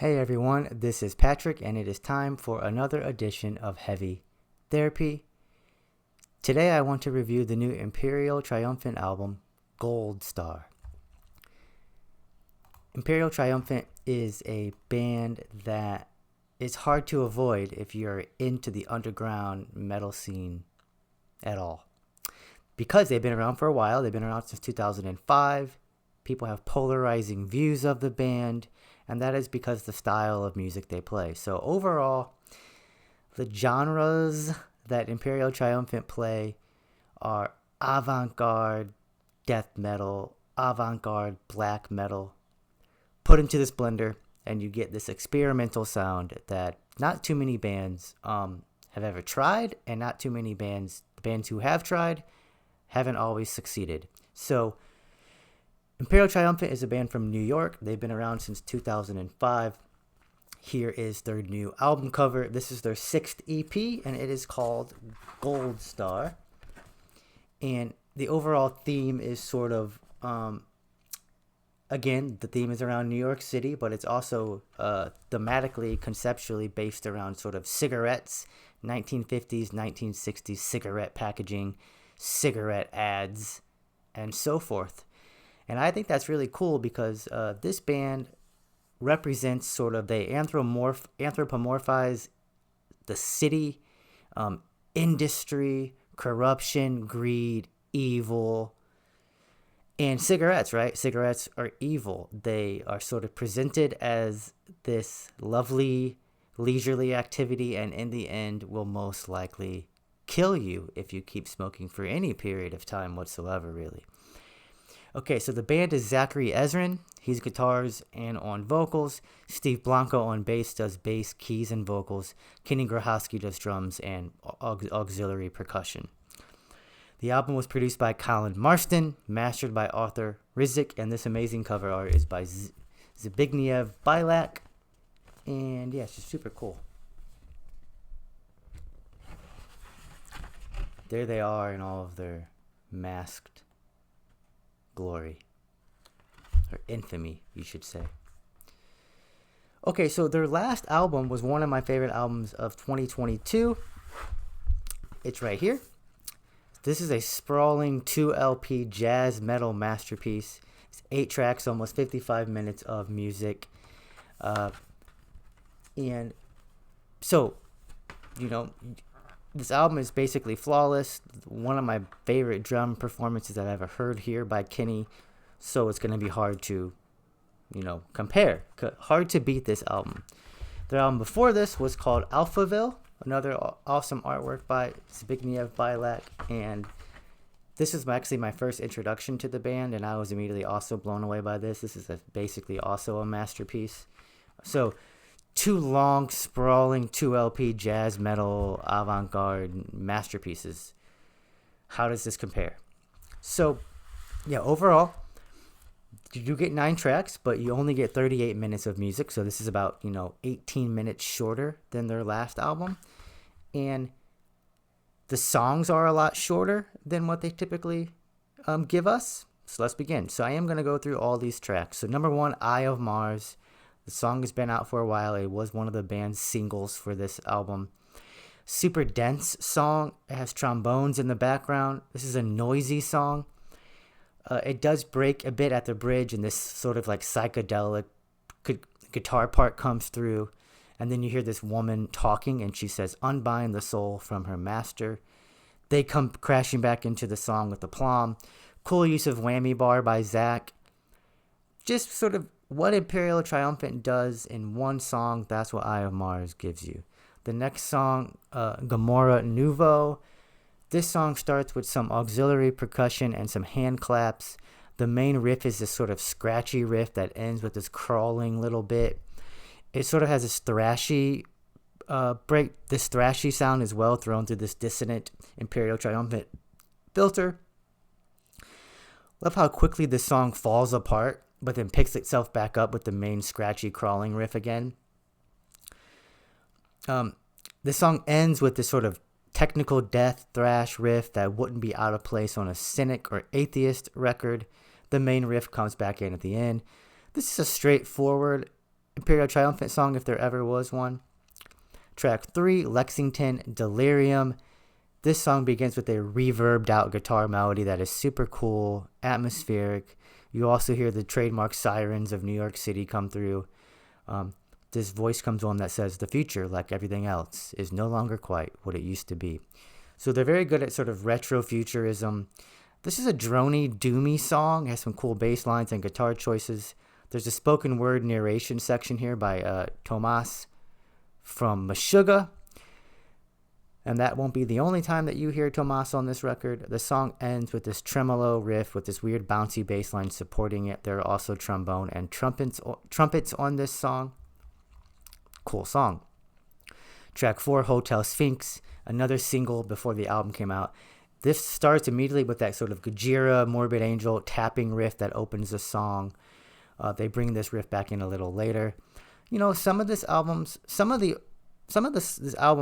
Hey everyone, this is Patrick, and it is time for another edition of Heavy Therapy. Today I want to review the new Imperial Triumphant album, GOLDSTAR. Imperial Triumphant is a band that is hard to avoid if you're into the underground metal scene at all. Because they've been around for a while, they've been around since 2005. People have polarizing views of the band, and that is because the style of music they play. So overall, the genres that Imperial Triumphant play are avant-garde death metal, avant-garde black metal, put into this blender, and you get this experimental sound that not too many bands have ever tried, and not too many bands who have tried haven't always succeeded. So Imperial Triumphant is a band from New York. They've been around since 2005. Here is their new album cover. This is their 6th EP, and it is called GOLDSTAR. And the overall theme is sort of, again, the theme is around New York City, but it's also thematically, conceptually based around sort of cigarettes, 1950s, 1960s cigarette packaging, cigarette ads, and so forth. And I think that's really cool because this band represents sort of, they anthropomorphize the city, industry, corruption, greed, evil, and cigarettes, right? Cigarettes are evil. They are sort of presented as this lovely, leisurely activity, and in the end will most likely kill you if you keep smoking for any period of time whatsoever, really. Okay, so the band is Zachary Ezrin. He's guitars and on vocals. Steve Blanco on bass does bass, keys, and vocals. Kenny Grahowski does drums and auxiliary percussion. The album was produced by Colin Marston, mastered by Arthur Rizek, and this amazing cover art is by Zbigniew Bilak. And yeah, it's just super cool. There they are in all of their masked glory, or infamy, you should say. Okay, so their last album was one of my favorite albums of 2022. It's right here. This is a sprawling 2 LP jazz metal masterpiece. It's 8 tracks, almost 55 minutes of music. And so, this album is basically flawless. One of my favorite drum performances I've ever heard here by Kenny. So it's going to be hard to, compare. Hard to beat this album. Their album before this was called Alphaville. Another awesome artwork by Zbigniew Bilak. And this was actually my first introduction to the band, and I was immediately also blown away by this. This is basically also a masterpiece. So 2 long, sprawling 2 LP jazz metal avant-garde masterpieces. How does this compare? So, yeah, overall, you do get 9 tracks, but you only get 38 minutes of music. So this is about, 18 minutes shorter than their last album. And the songs are a lot shorter than what they typically give us. So let's begin. So I am going to go through all these tracks. So number 1, Eye of Mars. The song has been out for a while. It was one of the band's singles for this album. Super dense song. It has trombones in the background. This is a noisy song. It does break a bit at the bridge, and this sort of like psychedelic guitar part comes through. And then you hear this woman talking, and she says, "Unbind the soul from her master." They come crashing back into the song with aplomb. Cool use of whammy bar by Zach. Just sort of what Imperial Triumphant does in one song, that's what Eye of Mars gives you. The next song, Gamora Nouveau. This song starts with some auxiliary percussion and some hand claps. The main riff is this sort of scratchy riff that ends with this crawling little bit. It sort of has this thrashy this thrashy sound as well, thrown through this dissonant Imperial Triumphant filter. Love how quickly this song falls apart, but then picks itself back up with the main scratchy crawling riff again. This song ends with this sort of technical death thrash riff that wouldn't be out of place on a cynic or atheist record. The main riff comes back in at the end. This is a straightforward Imperial Triumphant song if there ever was one. Track 3, Lexington, Delirium. This song begins with a reverbed out guitar melody that is super cool, atmospheric. You also hear the trademark sirens of New York City come through. This voice comes on that says, "The future, like everything else, is no longer quite what it used to be." So they're very good at sort of retro futurism. This is a drony, doomy song. It has some cool bass lines and guitar choices. There's a spoken word narration section here by Tomas from Meshuggah. And that won't be the only time that you hear Tomas on this record. The song ends with this tremolo riff with this weird bouncy bass line supporting it. There are also trombone and trumpets on this song. Cool song. Track 4, Hotel Sphinx, another single before the album came out. This starts immediately with that sort of Gojira, Morbid Angel tapping riff that opens the song. They bring this riff back in a little later. You know, some of this album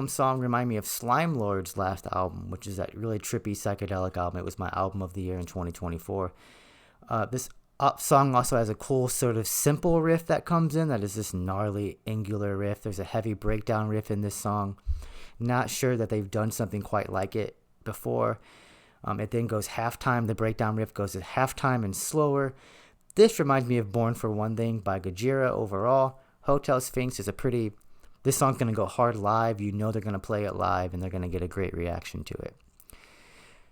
song remind me of Slime Lord's last album, which is that really trippy psychedelic album. It was my album of the year in 2024. This song also has a cool sort of simple riff that comes in that is this gnarly angular riff. There's a heavy breakdown riff in this song. Not sure that they've done something quite like it before. It then goes halftime. The breakdown riff goes at halftime and slower. This reminds me of Born for One Thing by Gojira overall. Hotel Sphinx is this song's going to go hard live. You know they're going to play it live and they're going to get a great reaction to it.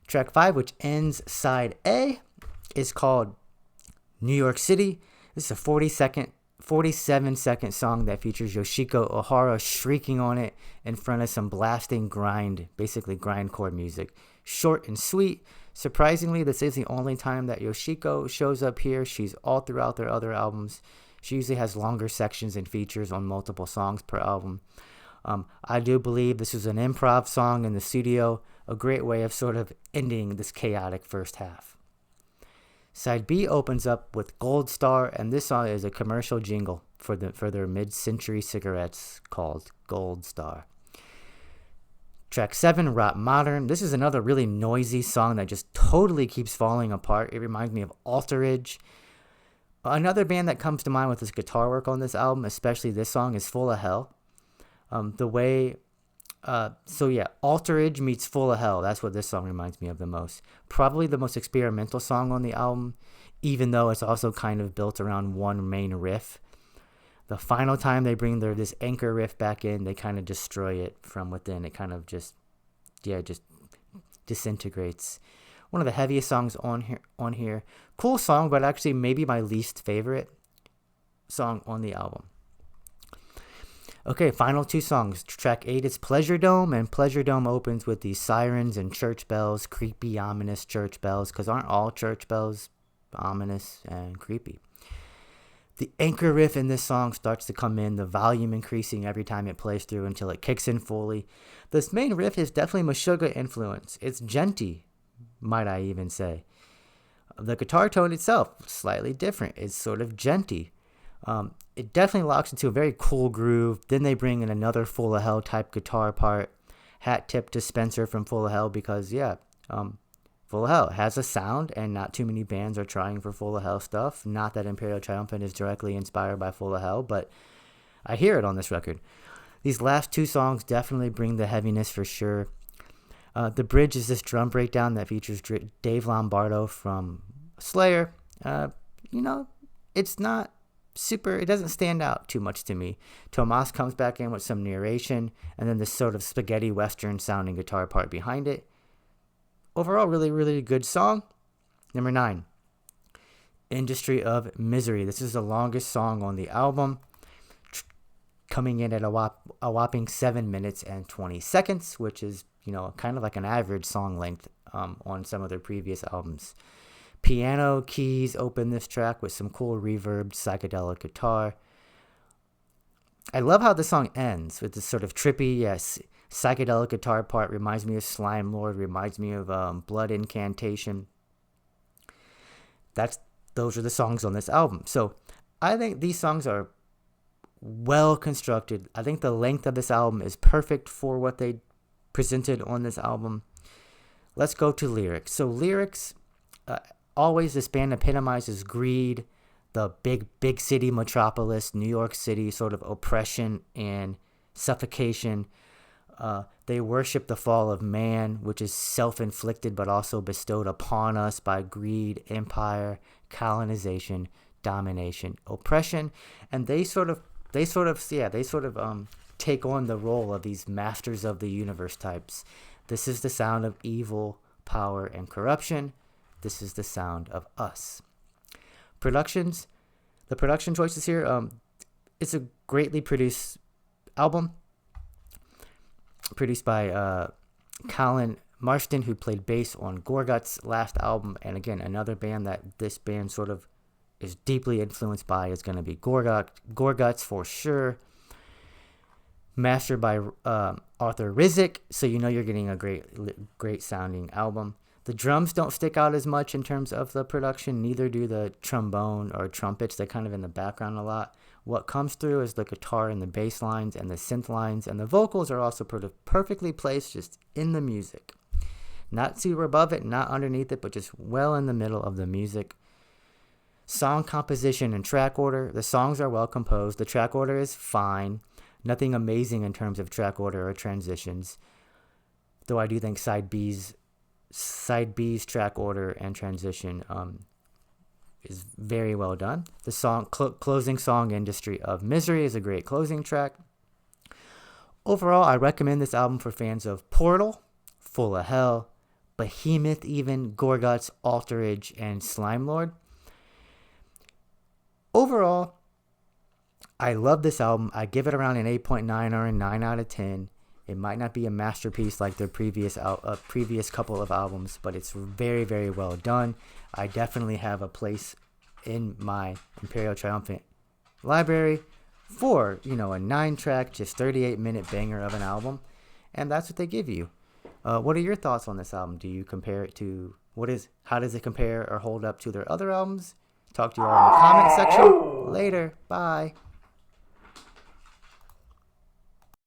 Track 5, which ends side A, is called New York City. This is a 47-second song that features Yoshiko Ohara shrieking on it in front of some blasting basically grindcore music. Short and sweet. Surprisingly, this is the only time that Yoshiko shows up here. She's all throughout their other albums. She usually has longer sections and features on multiple songs per album. I do believe this is an improv song in the studio, a great way of sort of ending this chaotic first half. Side B opens up with GOLDSTAR, and this song is a commercial jingle for their mid-century cigarettes called GOLDSTAR. Track 7, Rock Modern. This is another really noisy song that just totally keeps falling apart. It reminds me of Alterage. Another band that comes to mind with this guitar work on this album, especially this song, is Full of Hell. Alterage meets Full of Hell. That's what this song reminds me of the most. Probably the most experimental song on the album, even though it's also kind of built around one main riff. The final time they bring this anchor riff back in, they kind of destroy it from within. It kind of just disintegrates. One of the heaviest songs on here. Cool song, but actually maybe my least favorite song on the album. Okay, final 2 songs. Track 8 is Pleasure Dome, and Pleasure Dome opens with these sirens and church bells, creepy, ominous church bells, because aren't all church bells ominous and creepy? The anchor riff in this song starts to come in, the volume increasing every time it plays through until it kicks in fully. This main riff is definitely Meshuggah influence. It's djenty, might I even say. The guitar tone itself, slightly different. It's sort of djenty. It definitely locks into a very cool groove. Then they bring in another Full of Hell type guitar part. Hat tip to Spencer from Full of Hell because, Full of Hell has a sound, and not too many bands are trying for Full of Hell stuff. Not that Imperial Triumphant is directly inspired by Full of Hell, but I hear it on this record. These last 2 songs definitely bring the heaviness for sure. The bridge is this drum breakdown that features Dave Lombardo from Slayer. It's not super, it doesn't stand out too much to me. Tomas comes back in with some narration, and then this sort of spaghetti western sounding guitar part behind it. Overall, really, really good song. Number 9, Industry of Misery. This is the longest song on the album, coming in at a whopping 7 minutes and 20 seconds, which is, kind of like an average song length on some of their previous albums. Piano keys open this track with some cool reverbed psychedelic guitar. I love how the song ends with this sort of trippy, psychedelic guitar part. Reminds me of Slime Lord, reminds me of Blood Incantation. Those are the songs on this album. So I think these songs are well constructed. I think the length of this album is perfect for what they presented on this album. Let's go to lyrics. So lyrics, always this band epitomizes greed, the big city metropolis, New York City, sort of oppression and suffocation. They worship the fall of man, which is self-inflicted but also bestowed upon us by greed, empire, colonization, domination, oppression, and they sort of take on the role of these masters of the universe types. This is the sound of evil, power, and corruption. This is the sound of us. The production choices here. It's a greatly produced album, produced by Colin Marston, who played bass on Gorgut's last album. And again, another band that this band sort of is deeply influenced by is going to be Gorguts for sure. Mastered by Arthur Rizek, so you know you're getting a great sounding album. The drums don't stick out as much in terms of the production, neither do the trombone or trumpets. They're kind of in the background a lot. What comes through is the guitar and the bass lines and the synth lines, and the vocals are also perfectly placed just in the music. Not super above it, not underneath it, but just well in the middle of the music. Song composition and track order. The songs are well composed. The track order is fine. Nothing amazing in terms of track order or transitions, though I do think side B's track order and transition is very well done. The closing song Industry of Misery is a great closing track. Overall, I recommend this album for fans of Portal, Full of Hell, Behemoth even, Gorguts, Alterage, and Slime Lord. Overall, I love this album. I give it around an 8.9 or a 9 out of 10. It might not be a masterpiece like their previous couple of albums, but it's very, very well done. I definitely have a place in my Imperial Triumphant library for, a 9-track, just 38-minute banger of an album. And that's what they give you. What are your thoughts on this album? Do you compare it to how does it compare or hold up to their other albums? Talk to you all in the comment section. Later. Bye.